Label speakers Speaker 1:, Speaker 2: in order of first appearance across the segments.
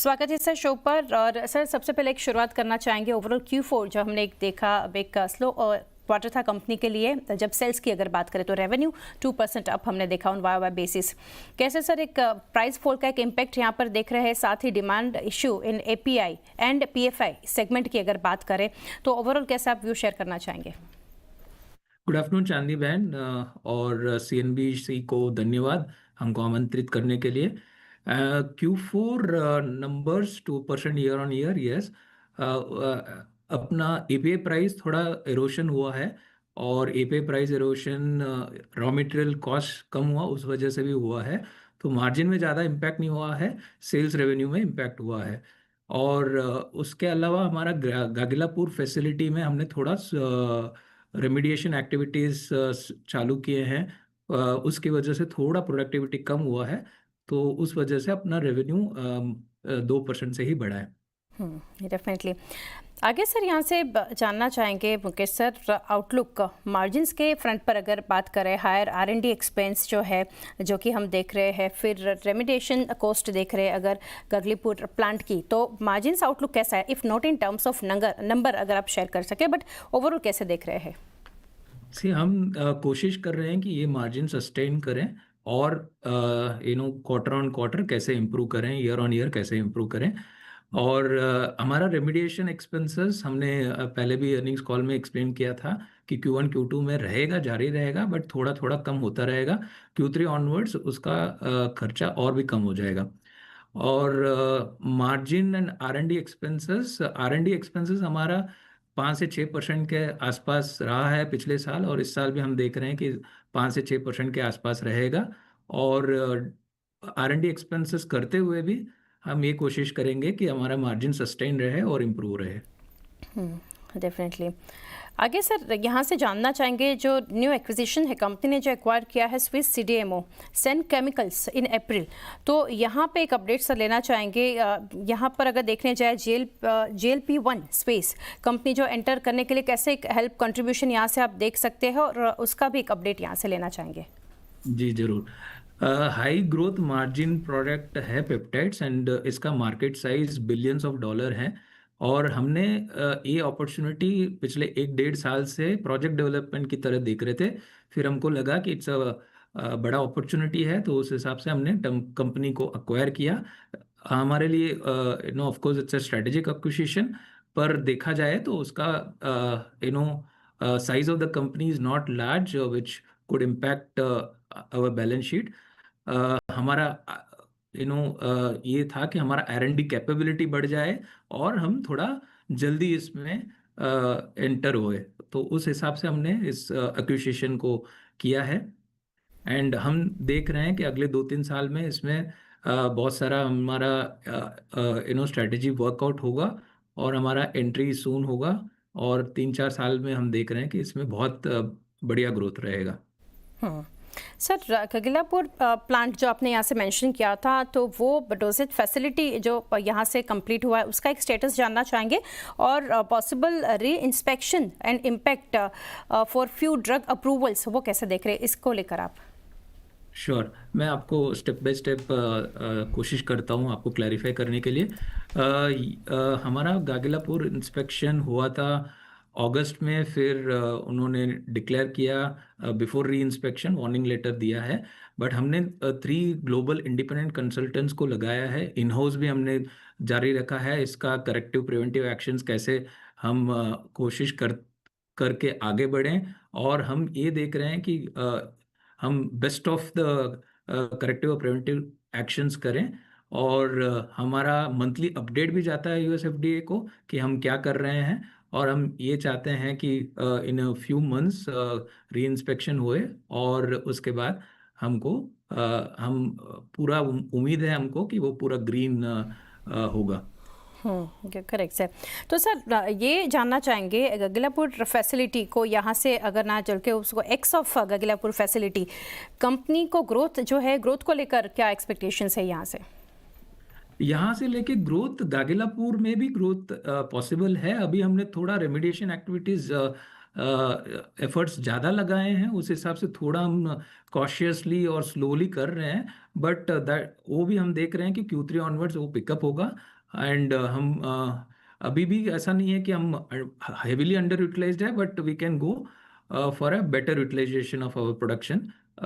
Speaker 1: स्वागत है sir show पर। और सर सबसे पहले एक शुरुआत करना चाहेंगे ओवरऑल Q4 जो हमने एक देखा, अब एक स्लो क्वार्टर था कंपनी के लिए। जब सेल्स की अगर बात करें तो रेवेन्यू 2% अप हमने देखा ऑन वाई बेसिस। कैसे सर एक प्राइस फॉल का एक इम्पैक्ट यहाँ पर देख रहे हैं, साथ ही demand issue in API and PFI segment की अगर बात करें तो ओवरऑल कैसे आप व्यू शेयर करना चाहेंगे?
Speaker 2: गुड आफ्टरनून चांदी बहन, और CNBC को धन्यवाद हमको आमंत्रित करने के लिए। Q4 numbers 2% year on year, yes. अपना API प्राइस थोड़ा एरोशन हुआ है, और API price erosion raw material cost कम हुआ उस वजह से भी हुआ है। तो मार्जिन में ज़्यादा इम्पैक्ट नहीं हुआ है, सेल्स रेवेन्यू में इम्पैक्ट हुआ है। और उसके अलावा हमारा गागिलापुर फैसिलिटी में हमने थोड़ा रेमिडिएशन एक्टिविटीज़ चालू किए हैं। उसकी वजह से थोड़ा प्रोडक्टिविटी कम हुआ है, तो उस वजह से अपना रेवेन्यू 2% से ही बढ़ा है।
Speaker 1: डेफिनेटली। आगे सर यहाँ से जानना चाहेंगे मुकेश सर, आउटलुक मार्जिन्स के फ्रंट पर अगर बात करें, हायर R&D एक्सपेंस जो है जो कि हम देख रहे हैं, फिर रेमिडिएशन कॉस्ट देख रहे हैं अगर गागलीपुर प्लांट की, तो मार्जिन्स आउटलुक कैसा है? If not in terms of number अगर आप शेयर कर सके, बट ओवरऑल कैसे देख रहे हैं?
Speaker 2: हम कोशिश कर रहे हैं कि ये मार्जिन सस्टेन करें, और क्वार्टर ऑन क्वार्टर कैसे इम्प्रूव करें, ईयर ऑन ईयर कैसे इम्प्रूव करें। और हमारा रेमिडिएशन एक्सपेंसेस हमने पहले भी अर्निंग्स कॉल में एक्सप्लेन किया था कि Q1 Q2 में रहेगा, जारी रहेगा, बट थोड़ा थोड़ा कम होता रहेगा। Q3 ऑनवर्ड्स उसका खर्चा और भी कम हो जाएगा। और मार्जिन एंड R&D एक्सपेंसेस हमारा 5 से 6% के आसपास रहा है पिछले साल, और इस साल भी हम देख रहे हैं कि 5 से 6% के आसपास रहेगा। और R&D एक्सपेंसेस करते हुए भी हम ये कोशिश करेंगे कि हमारा मार्जिन सस्टेन रहे और इम्प्रूव रहे।
Speaker 1: डेफिनेटली। आगे सर यहाँ से जानना चाहेंगे, जो न्यू एक्विजिशन है, कंपनी ने जो एक्वायर किया है स्विस CDMO सेन केमिकल्स इन अप्रैल, तो यहाँ पे एक अपडेट सर लेना चाहेंगे। यहाँ पर अगर देखने जाए GLP-1 स्पेस कंपनी जो एंटर करने के लिए कैसे एक हेल्प कंट्रीब्यूशन यहाँ से आप देख सकते हैं, और उसका भी एक अपडेट यहाँ से लेना चाहेंगे।
Speaker 2: जी जरूर। हाई ग्रोथ मार्जिन प्रोडक्ट है पेप्टाइड्स, एंड इसका market size billions of dollar है। और हमने ये अपॉर्चुनिटी पिछले 1-1.5 साल से प्रोजेक्ट डेवलपमेंट की तरह देख रहे थे। फिर हमको लगा कि इट्स बड़ा अपॉर्चुनिटी है, तो उस हिसाब से हमने कंपनी को अक्वायर किया। हमारे लिए of course it's a strategic acquisition, पर देखा जाए तो उसका size of the company is not large which could impact our balance sheet. हमारा ये था कि हमारा R&D कैपेबिलिटी बढ़ जाए और हम थोड़ा जल्दी इसमें एंटर हुए, तो उस हिसाब से हमने इस एक्विजिशन को किया है। एंड हम देख रहे हैं कि अगले 2-3 साल में इसमें बहुत सारा हमारा स्ट्रेटेजी वर्कआउट होगा, और हमारा एंट्री सून होगा। और 3-4 साल में हम देख रहे हैं कि इसमें बहुत बढ़िया ग्रोथ रहेगा।
Speaker 1: सर गागिलापुर प्लांट जो आपने यहाँ से मेंशन किया था, तो वो डोजेज फैसिलिटी जो यहाँ से कंप्लीट हुआ है उसका एक स्टेटस जानना चाहेंगे, और पॉसिबल री inspection and impact for few drug approvals वो कैसे देख रहे हैं, इसको लेकर आप?
Speaker 2: श्योर, मैं आपको स्टेप बाय स्टेप कोशिश करता हूँ आपको क्लैरिफाई करने के लिए। हमारा गागिलापुर इंस्पेक्शन हुआ था अगस्त में, फिर उन्होंने डिक्लेयर किया बिफोर री इंस्पेक्शन, वार्निंग लेटर दिया है। बट हमने 3 ग्लोबल इंडिपेंडेंट कंसल्टेंट्स को लगाया है, इन हाउस भी हमने जारी रखा है। इसका करेक्टिव प्रिवेंटिव एक्शंस कैसे हम कोशिश करके आगे बढ़ें, और हम ये देख रहे हैं कि हम बेस्ट ऑफ द करेक्टिव और प्रिवेंटिव एक्शंस करें। और हमारा मंथली अपडेट भी जाता है US FDA को कि हम क्या कर रहे हैं। और हम ये चाहते हैं कि इन फ्यू मंथ्स री इंस्पेक्शन हुए, और उसके बाद हमको हम पूरा उम्मीद है हमको कि वो पूरा ग्रीन होगा।
Speaker 1: Correct sir. तो सर ये जानना चाहेंगे, गागिलापुर फैसिलिटी को यहाँ से अगर ना चल के उसको एक्स ऑफ गागिलापुर फैसिलिटी कंपनी को ग्रोथ जो है, ग्रोथ को लेकर क्या एक्सपेक्टेशंस है यहाँ से
Speaker 2: लेके ग्रोथ, गागिलापुर में भी ग्रोथ पॉसिबल है। अभी हमने थोड़ा रेमिडिएशन एक्टिविटीज एफर्ट्स ज़्यादा लगाए हैं, उस हिसाब से थोड़ा हम कॉशियसली और स्लोली कर रहे हैं, बट दैट वो भी हम देख रहे हैं कि Q3 ऑनवर्ड्स वो पिकअप होगा। एंड हम अभी भी ऐसा नहीं है कि हम हेविली अंडर यूटिलाइज्ड है, but we can go for a better utilisation of our production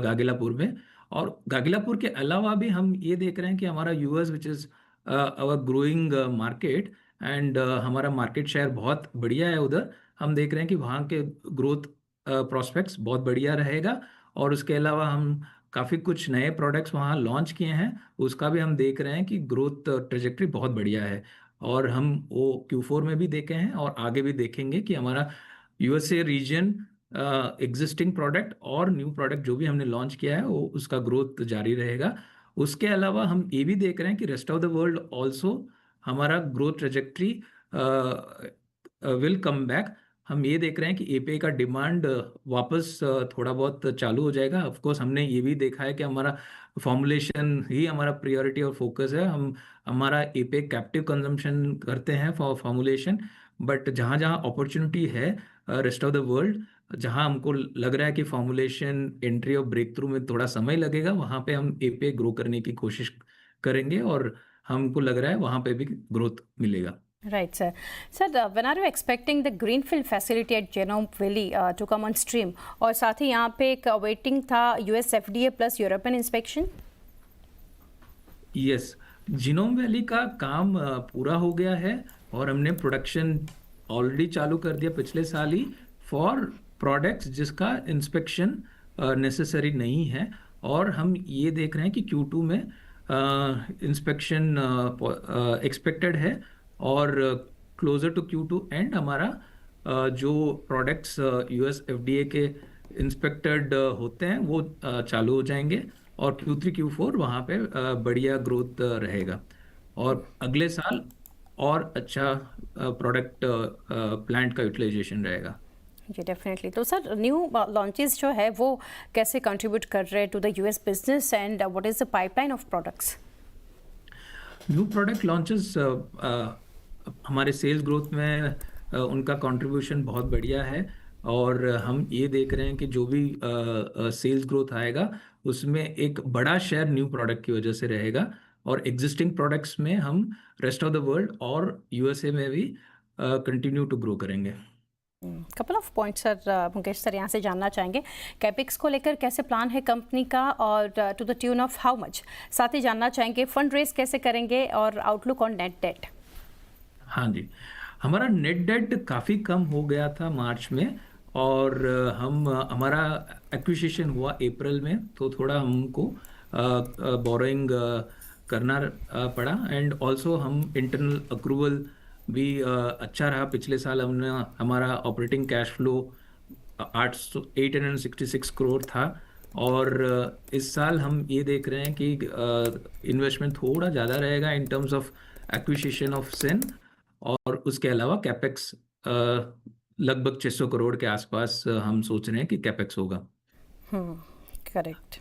Speaker 2: Gagillapur में। और गागिलापुर के अलावा भी हम ये देख रहे हैं कि हमारा US which is our growing market, and हमारा मार्केट शेयर बहुत बढ़िया है उधर। हम देख रहे हैं कि वहाँ के ग्रोथ प्रोस्पेक्ट्स बहुत बढ़िया रहेगा। और उसके अलावा हम काफ़ी कुछ नए प्रोडक्ट्स वहाँ लॉन्च किए हैं, उसका भी हम देख रहे हैं कि ग्रोथ ट्रेजेक्ट्री बहुत बढ़िया है। और हम वो Q4 में भी देखे हैं और आगे भी देखेंगे कि हमारा यूएसए रीजन एग्जिस्टिंग प्रोडक्ट और न्यू प्रोडक्ट जो भी हमने लॉन्च किया है वो उसका ग्रोथ जारी रहेगा। उसके अलावा हम ये भी देख रहे हैं कि rest of the world also हमारा growth trajectory will come back. हम ये देख रहे हैं कि एपीआई का डिमांड वापस थोड़ा बहुत चालू हो जाएगा। ऑफ कोर्स हमने ये भी देखा है कि हमारा फॉर्मुलेशन ही हमारा प्रायोरिटी और फोकस है। हम हमारा एपीआई कैप्टिव कंजम्पशन करते हैं फॉर फॉर्मुलेशन, बट जहाँ जहाँ अपॉर्चुनिटी है रेस्ट ऑफ द वर्ल्ड, जहाँ हमको लग रहा है कि फॉर्मुलेशन एंट्री और ब्रेक थ्रू में थोड़ा समय लगेगा, वहाँ पे हम एपीआई ग्रो करने की कोशिश करेंगे और हमको लग रहा है वहाँ पे भी ग्रोथ मिलेगा।
Speaker 1: Right, sir. Sir, when are you expecting the greenfield facility at Genome Valley to come on stream? और साथ ही यहाँ पे एक वेटिंग था US FDA plus European inspection.
Speaker 2: Yes, genome valley का काम पूरा हो गया है और हमने प्रोडक्शन ऑलरेडी चालू कर दिया पिछले साल ही फॉर प्रोडक्ट्स जिसका इंस्पेक्शन नेसेसरी नहीं है। और हम ये देख रहे हैं कि Q2 में इंस्पेक्शन एक्सपेक्टेड है और क्लोजर टू Q2 एंड हमारा जो प्रोडक्ट्स US FDA के इंस्पेक्टेड होते हैं वो चालू हो जाएंगे और Q3 Q4 वहाँ पे बढ़िया ग्रोथ रहेगा और अगले साल और अच्छा प्रोडक्ट प्लांट का यूटिलाइजेशन रहेगा।
Speaker 1: जी डेफिनेटली। तो सर न्यू लॉन्चेस जो है वो कैसे कंट्रीब्यूट कर रहे हैं to the US business and what is the pipeline of products?
Speaker 2: New product launches हमारे सेल्स ग्रोथ में उनका कंट्रीब्यूशन बहुत बढ़िया है और हम ये देख रहे हैं कि जो भी सेल्स ग्रोथ आएगा उसमें एक बड़ा शेयर न्यू प्रोडक्ट की वजह से रहेगा और एग्जिस्टिंग प्रोडक्ट्स में हम रेस्ट ऑफ द वर्ल्ड और यूएसए में भी कंटिन्यू टू ग्रो करेंगे।
Speaker 1: Couple of points sir, Mukesh sir यहाँ से जानना चाहेंगे कैपेक्स को लेकर कैसे प्लान है कंपनी का और to the tune of how much. साथ ही जानना चाहेंगे फंड रेज कैसे करेंगे और आउटलुक ऑन नेट डेट।
Speaker 2: हाँ जी, हमारा नेट डेट काफ़ी कम हो गया था मार्च में और हमारा एक्विजिशन हुआ अप्रैल में, तो थोड़ा हमको बोरोइंग करना पड़ा एंड ऑल्सो हम इंटरनल अक्रूवल भी अच्छा रहा। पिछले साल हमने हमारा ऑपरेटिंग कैश फ्लो 866 करोड़ था और इस साल हम ये देख रहे हैं कि इन्वेस्टमेंट थोड़ा ज़्यादा रहेगा in terms of acquisition of Sen और उसके अलावा कैपेक्स लगभग 600 करोड़ के आसपास हम सोच रहे हैं कि कैपेक्स होगा।
Speaker 1: करेक्ट।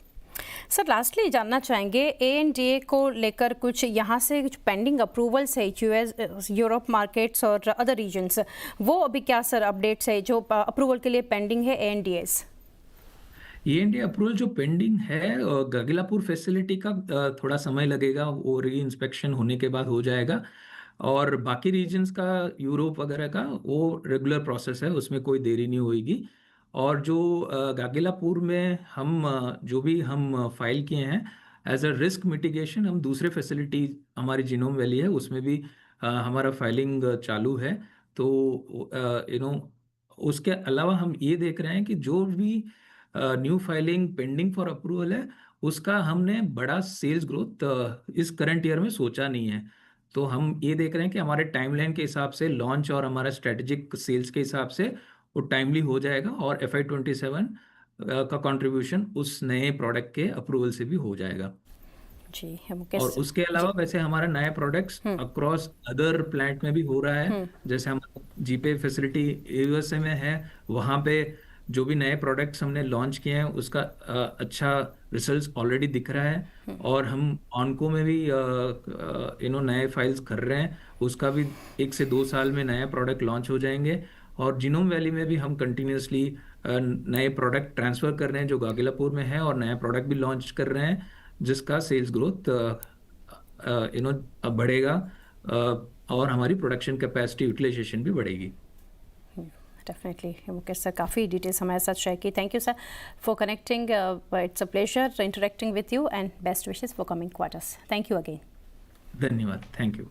Speaker 1: सर लास्टली जानना चाहेंगे ANDA को लेकर कुछ यहाँ से कुछ पेंडिंग अप्रूवल्स है US यूरोप मार्केट्स और अदर रीजन्स, वो अभी क्या सर अपडेट्स है जो अप्रूवल के लिए पेंडिंग है ANDAs?
Speaker 2: ANDA अप्रूवल जो पेंडिंग है गागिलापुर फैसिलिटी का थोड़ा समय लगेगा, वो री इंस्पेक्शन होने के बाद हो जाएगा और बाकी रीजन्स का यूरोप वगैरह का वो रेगुलर प्रोसेस है, उसमें कोई देरी नहीं होगी। और जो गागिलापुर में हम जो भी हम फाइल किए हैं एज अ रिस्क मिटिगेशन, हम दूसरे फैसिलिटी हमारी जीनोम वैली है उसमें भी हमारा फाइलिंग चालू है। तो उसके अलावा हम ये देख रहे हैं कि जो भी new filing pending for approval है उसका हमने बड़ा सेल्स ग्रोथ इस करंट ईयर में सोचा नहीं है। तो हम ये देख रहे हैं कि हमारे टाइमलाइन के हिसाब से लॉन्च और हमारा स्ट्रेटेजिक सेल्स के हिसाब से वो टाइमली हो जाएगा और FY27 का कंट्रीब्यूशन उस नए प्रोडक्ट के अप्रूवल से भी हो जाएगा।
Speaker 1: जी
Speaker 2: और उसके अलावा वैसे हमारा नया प्रोडक्ट्स अक्रॉस अदर प्लांट में भी हो रहा है, जैसे हमारा जीपे फैसिलिटी USA में है, वहाँ पे जो भी नए प्रोडक्ट्स हमने लॉन्च किए हैं उसका अच्छा रिजल्ट्स ऑलरेडी दिख रहा है और हम ऑनको में भी नए फाइल्स कर रहे हैं, उसका भी 1 से 2 साल में नया प्रोडक्ट लॉन्च हो जाएंगे। और जिनोम वैली में भी हम कंटिन्यूसली नए प्रोडक्ट ट्रांसफ़र कर रहे हैं जो गागिलापुर में है, और नया प्रोडक्ट भी लॉन्च कर रहे हैं जिसका सेल्स ग्रोथ बढ़ेगा, और हमारी प्रोडक्शन कैपेसिटी यूटिलाइजेशन भी बढ़ेगी।
Speaker 1: डेफिनेटली मुकेश सर काफ़ी डिटेल्स हमारे साथ शेयर की। Thank you sir for connecting, it's a pleasure interacting with you and best wishes for coming quarters. Thank you again.
Speaker 2: धन्यवाद, थैंक यू।